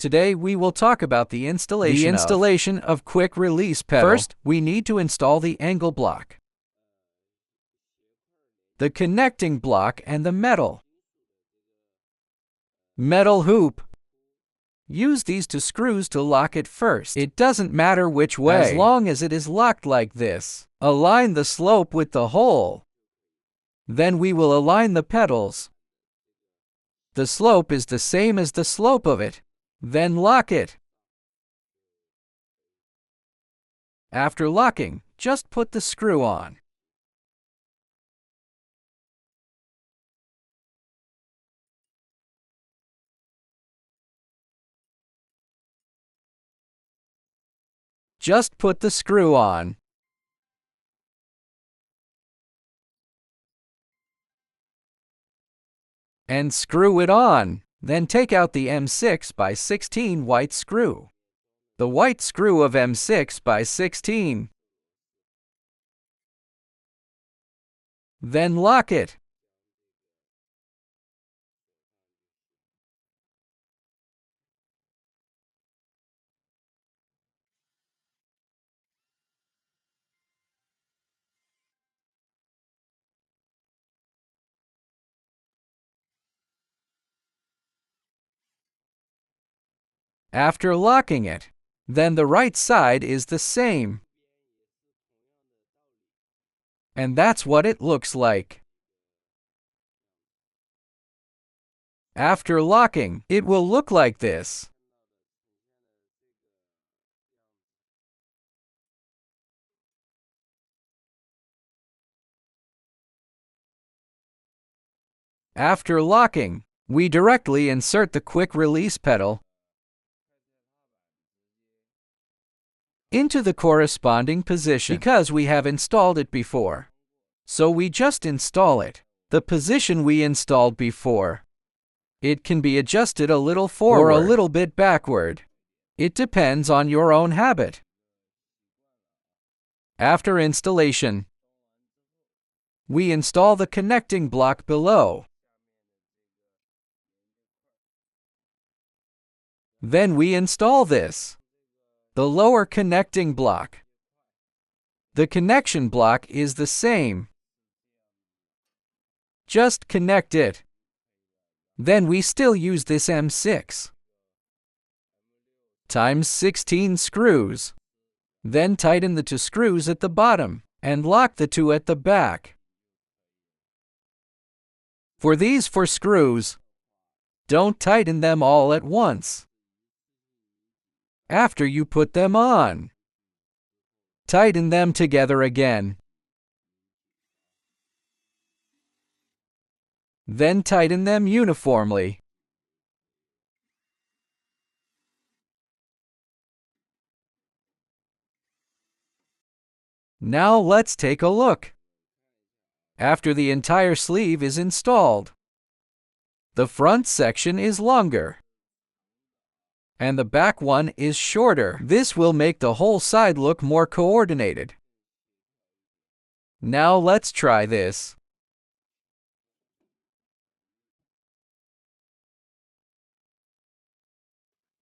Today we will talk about the installation of quick release pedal. First, we need to install the angle block, the connecting block, and the metal hoop. Use these two screws to lock it first. It doesn't matter which way, as long as it is locked like this. Align the slope with the hole. Then we will align the pedals. The slope is the same as the slope of it. Then lock it. After locking, just put the screw on. Just put the screw on. And screw it on. Then take out the M6x16 white screw. The white screw of M6x16. Then lock it. After locking it, then the right side is the same. And that's what it looks like. After locking, it will look like this. After locking, we directly insert the quick release pedal into the corresponding position because we have installed it before. So we just install it, the position we installed before. It can be adjusted a little forward or a little bit backward. It depends on your own habit. After installation, we install the connecting block below. Then we install this, the lower connecting block. The connection block is the same. Just connect it. Then we still use this M6x16 screws. Then tighten the two screws at the bottom and lock the two at the back. For these 4 screws, don't tighten them all at once. After you put them on, tighten them together again. Then tighten them uniformly. Now let's take a look. After the entire sleeve is installed, the front section is longer and the back one is shorter. This will make the whole side look more coordinated. Now let's try this.